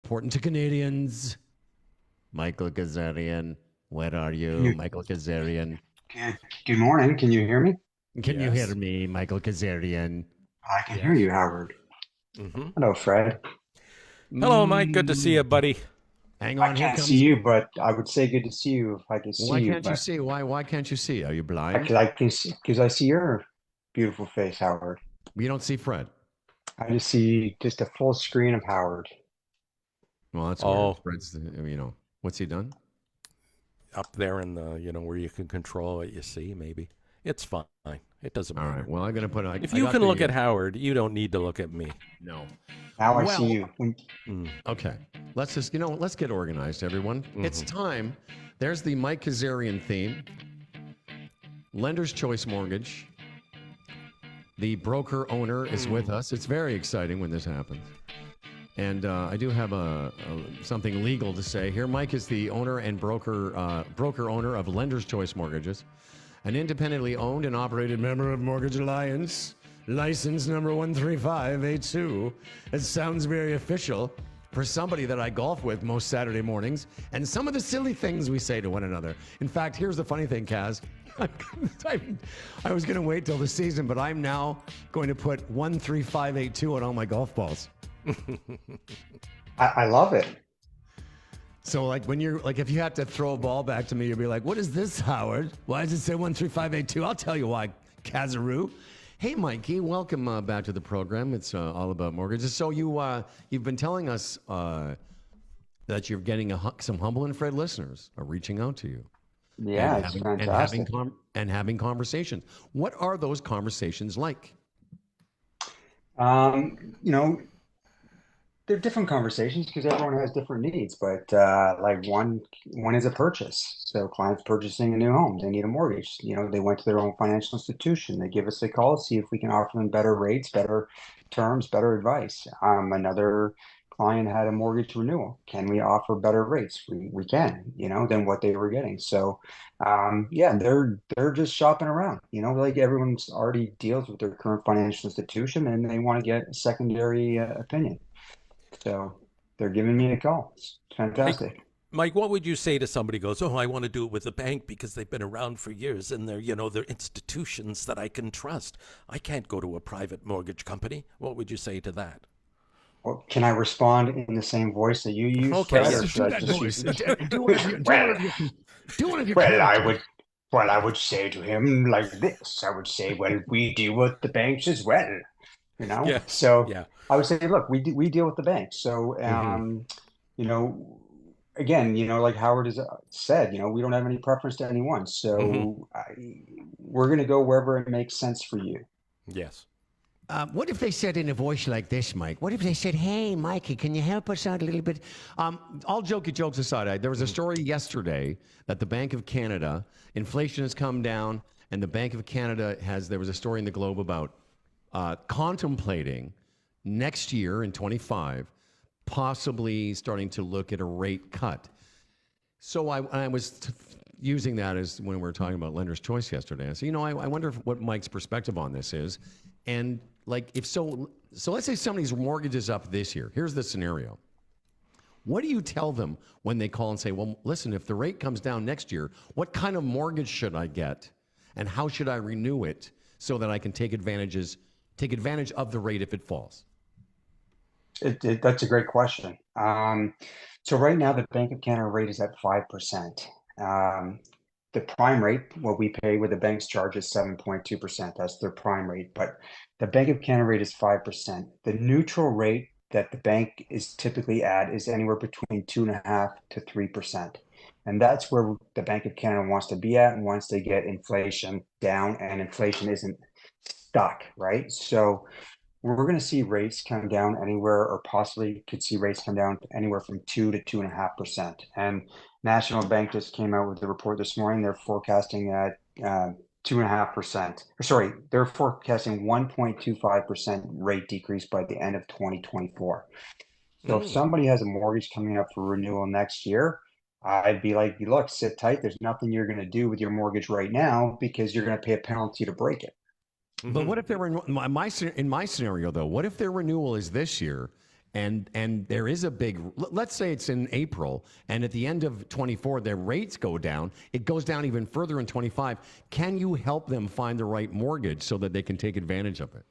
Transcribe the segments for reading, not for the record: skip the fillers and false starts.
Important to Canadians. Michael Kazarian. Where are you, Michael Kazarian? Good morning. Can you hear me? Can you hear Yes. me, Michael Kazarian? I can hear Yes. you, Howard. Mm-hmm. Hello, Fred. Hello, Mike. Good to see you, Mm, buddy. hang I on, here can't see comes. you, but I would say good to see you if I could see Why you. can't you But see? Why can't you see? Are you blind? I can see because I see your beautiful face, Howard. You don't see Fred. I just see just a full screen of Howard. Well, that's weird. Oh, Fred's, what's he done? up there in the, where you can control what you see, maybe. It's fine. It doesn't All right. matter. Well, I'm gonna put. If I you got can look the. at Howard, you don't need to look at me. No. Now I see Well, you. Mm. okay. Let's just, let's get organized, everyone. It's time. There's the Mike Kazarian theme. Lender's Choice Mortgage. The broker owner is with us. It's very exciting when this happens. And I do have something legal to say here. Mike is the owner and broker owner of Lender's Choice Mortgages, an independently owned and operated member of Mortgage Alliance, license number 13582. It sounds very official for somebody that I golf with most Saturday mornings, and some of the silly things we say to one another. In fact, here's the funny thing, Kaz. I was going to wait till the season, but I'm now going to put 13582 on all my golf balls. I love it. So, like, when you're like, if you had to throw a ball back to me, you'd be like, "What is this, Howard? Why does it say 13582?" I'll tell you why, Kazaroo. Hey, Mikey, welcome back to the program. It's all about mortgages. So you've been telling us that you're getting some Humble and Fred listeners are reaching out to you Yeah, it's fantastic. and having conversations. What are those conversations like? Um, you know, they're different conversations because everyone has different needs. But like one is a purchase. So clients purchasing a new home, they need a mortgage. They went to their own financial institution. They give us a call, see if we can offer them better rates, better terms, better advice. Another client had a mortgage renewal. Can we offer better rates? We can, than what they were getting. So yeah, they're just shopping around. Like everyone's already deals with their current financial institution and they want to get a secondary opinion. So they're giving me a call. It's Mike, fantastic. Mike, what would you say to somebody who goes, "Oh, I want to do it with a bank because they've been around for years and they're institutions that I can trust. I can't go to a private mortgage company." What would you say to that? Well, can I respond in the same voice that you use, Okay, Fred, Yes, or yeah. do should I that just voice. use? Do one of your, do one Well, of your, do one of your well, characters. I would say to him like this. I would say, well, we deal with the banks as well, you know. Yes. So Yeah. I would say, look, we deal with the banks. So Mm-hmm. you know, again, like Howard has said, we don't have any preference to anyone. Mm-hmm. So we're going to go wherever it makes sense for you. Yes. What if they said in a voice like this, Mike? What if they said, "Hey, Mikey, can you help us out a little bit?" All jokes aside, there was a story yesterday that the Bank of Canada, inflation has come down, and the Bank of Canada there was a story in the Globe about contemplating next year in 25, possibly starting to look at a rate cut. So I was using that as when we were talking about lender's choice yesterday. I said, I wonder what Mike's perspective on this is. And like, if so let's say somebody's mortgage is up this year. Here's the scenario. What do you tell them when they call and say, well, listen, if the rate comes down next year, what kind of mortgage should I get? And how should I renew it so that I can take advantage of the rate if it falls? That's a great question. So right now, the Bank of Canada rate is at 5%. The prime rate, what we pay with the bank's charge is 7.2%. That's their prime rate. But the Bank of Canada rate is 5%. The neutral rate that the bank is typically at is anywhere between 2.5 to 3%. And that's where the Bank of Canada wants to be at once they get inflation down and inflation isn't stuck, right? So we're going to see rates come down anywhere, or possibly could see rates come down anywhere from 2 to 2.5%. And National Bank just came out with the report this morning. They're forecasting at 2.5%. Sorry, they're forecasting 1.25% rate decrease by the end of 2024. So if Mm. somebody has a mortgage coming up for renewal next year, I'd be like, look, sit tight. There's nothing you're going to do with your mortgage right now because you're going to pay a penalty to break it. But Mm-hmm. what if in my scenario though? What if their renewal is this year and there is a big, let's say it's in April, and at the end of 24, their rates go down. It goes down even further in 25. Can you help them find the right mortgage so that they can take advantage of it?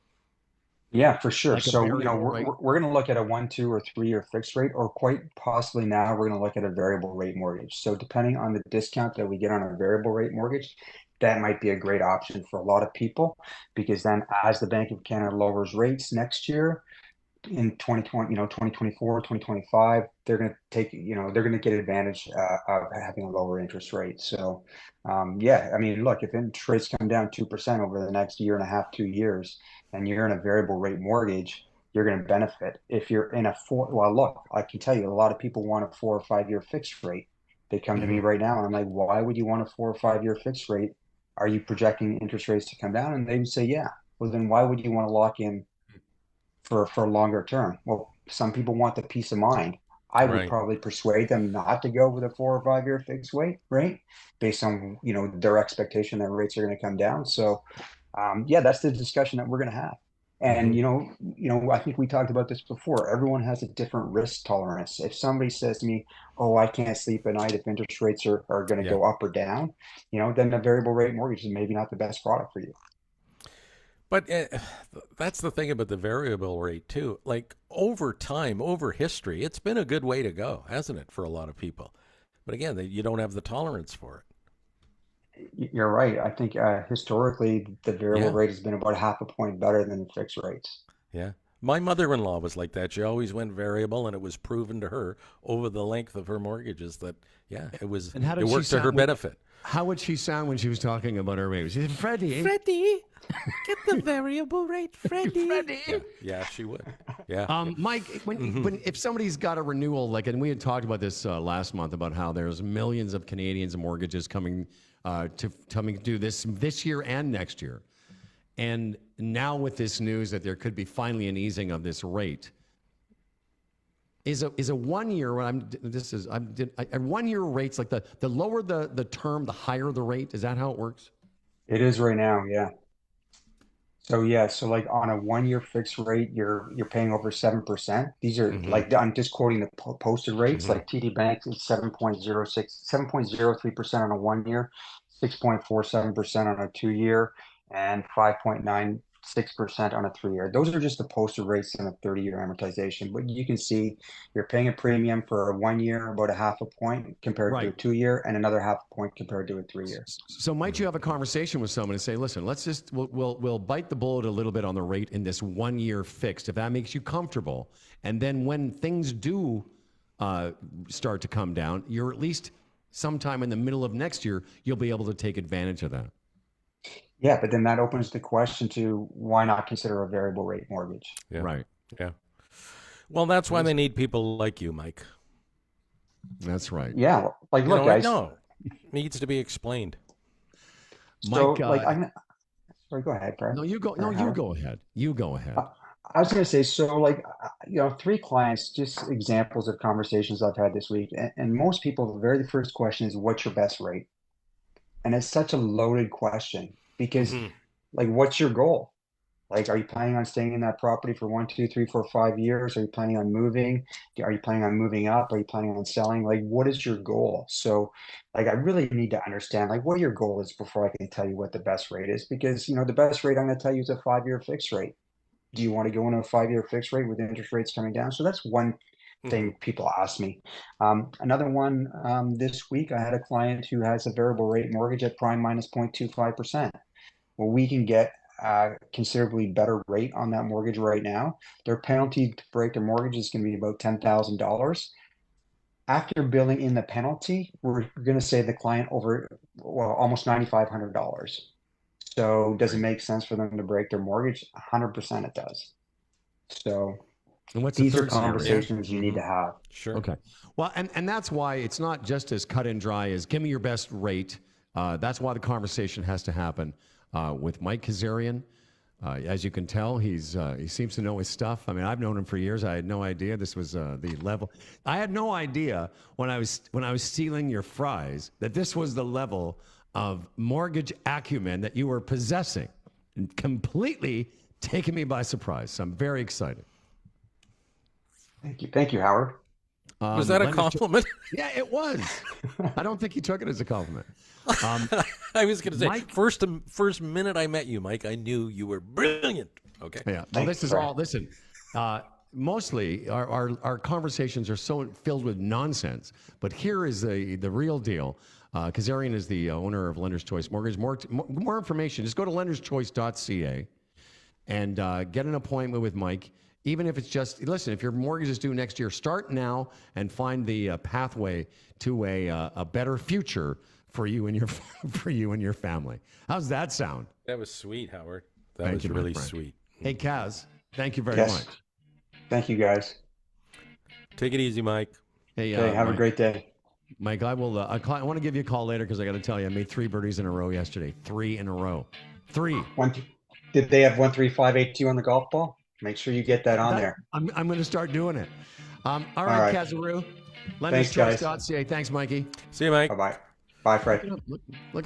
Yeah, for sure. Like a So, variable rate? we're going to look at a 1, 2, or 3 year fixed rate, or quite possibly now we're going to look at a variable rate mortgage. So, depending on the discount that we get on a variable rate mortgage, that might be a great option for a lot of people because then as the Bank of Canada lowers rates next year, in 2020, 2024, 2025, they're going to take, they're going to get advantage of having a lower interest rate. So, yeah, I mean, look, if interest rates come down 2% over the next year and a half, 2 years, and you're in a variable rate mortgage, you're going to benefit. If you're in a well, look, I can tell you a lot of people want a 4 or 5 year fixed rate. They come to me right now and I'm like, why would you want a 4 or 5 year fixed rate? Are you projecting interest rates to come down? And they would say, yeah. Well, then why would you want to lock in for longer term? Well, some people want the peace of mind. I would Right. probably persuade them not to go with a 4 or 5 year fixed rate based on their expectation that rates are going to come down. So yeah, that's the discussion that we're going to have. And I think we talked about this before. Everyone has a different risk tolerance. If somebody says to me, "Oh, I can't sleep at night if interest rates are going to Yeah. go up or down," then a variable rate mortgage is maybe not the best product for you. But that's the thing about the variable rate, too. Like over time, over history, it's been a good way to go, hasn't it, for a lot of people? But again, you don't have the tolerance for You're right. I think historically the it. variable Yeah. rate has been about half a point better than the fixed rates. Yeah. My mother-in-law was like that. She always went variable, and it was proven to her over the length of her mortgages that, yeah, And how did it she worked to her sound benefit. How would she sound when she was talking about her baby? She said, Freddie. Freddie, get the variable rate, Freddie. Yeah, she would. Yeah. Mike, when if somebody's got a renewal, and we had talked about this last month about how there's millions of Canadians mortgages coming to do this year and next year, and now with this news that there could be finally an easing of this rate, is a 1 year. A 1 year rates like the lower the term, the higher the rate. Is that how it works? It is right now, yeah. So yeah, so like on a 1 year fixed rate, you're paying over 7%. These are like I'm just quoting the posted rates. Like TD Bank is 7.03% on a 1 year, 6.47% on a 2 year, and 5.96% on a 3 year. Those are just the posted rates in a 30 year amortization. But you can see you're paying a premium for a 1 year, about a half a point compared to a Right. 2 year, and another half a point compared to a 3 year. So might you have a conversation with someone and say, listen, we'll bite the bullet a little bit on the rate in this 1 year fixed, if that makes you comfortable. And then when things do start to come down, you're at least sometime in the middle of next year, you'll be able to take advantage of that. Yeah, but then that opens the question to why not consider a variable rate mortgage? Yeah. Right. Yeah. Well, that's why they need people like you, Mike. That's right. Yeah, like You look, know, guys. no, needs to be explained. So Mike, like I'm sorry, go ahead, Fred. no, you go. No, Or you Howard. go ahead. You go ahead. I was going to say, so like, 3 clients, just examples of conversations I've had this week. And most people, the very first question is, what's your best rate? And it's such a loaded question because, like, what's your goal? Like, are you planning on staying in that property for 1, 2, 3, 4, 5 years? Are you planning on moving? Are you planning on moving up? Are you planning on selling? Like, what is your goal? So, like, I really need to understand, like, what your goal is before I can tell you what the best rate is. Because, the best rate I'm going to tell you is a 5 year fixed rate. Do you want to go into a 5 year fixed rate with interest rates coming down? So that's one thing people ask me. Another one, this week, I had a client who has a variable rate mortgage at prime minus 0.25%. Well, we can get a considerably better rate on that mortgage right now. Their penalty to break their mortgage is going to be about $10,000. After billing in the penalty, we're going to save the client over, well, almost $9,500. So does it make sense for them to break their mortgage? 100% it does. So And what's the these are third scenario? conversations you need to have. Sure. Okay. Well, and that's why it's not just as cut and dry as give me your best rate. That's why the conversation has to happen with Mike Kazarian. As you can tell, he seems to know his stuff. I mean, I've known him for years. I had no idea this was the level. I had no idea when I was stealing your fries that this was the level of mortgage acumen that you were possessing. And completely taken me by surprise. So I'm very excited. Thank you, Howard. Was that a Lenders compliment? Yeah, it was. I don't think he took it as a compliment. I was going to say, Mike- first minute I met you, Mike, I knew you were brilliant. Okay. Yeah. Well, Thanks, this is Fred. all. Listen, mostly our conversations are so filled with nonsense. But here is the real deal. Kazarian is the owner of Lenders Choice Mortgage. More information, just go to lenderschoice.ca and get an appointment with Mike. Even if it's just, listen, if your mortgage is due next year, start now and find the pathway to a better future for you and your family. How's that sound? That was sweet, Howard. That Thank was you, my really friend. sweet. Hey, Kaz, thank you very Yes. much. Thank you, guys. Take it easy, Mike. Hey, Okay, have Mike, a great day. Mike, I will. I want to give you a call later because I got to tell you, I made 3 birdies in a row yesterday. 3 in a row. 3. Did they have 13582 on the golf ball? Make sure you get that on there. I'm going to start doing it. All right, right. Kazaroo. Thanks, guys. Lenderschoice.ca. Thanks, Mikey. See you, Mike. Bye-bye. Bye, Fred. Look at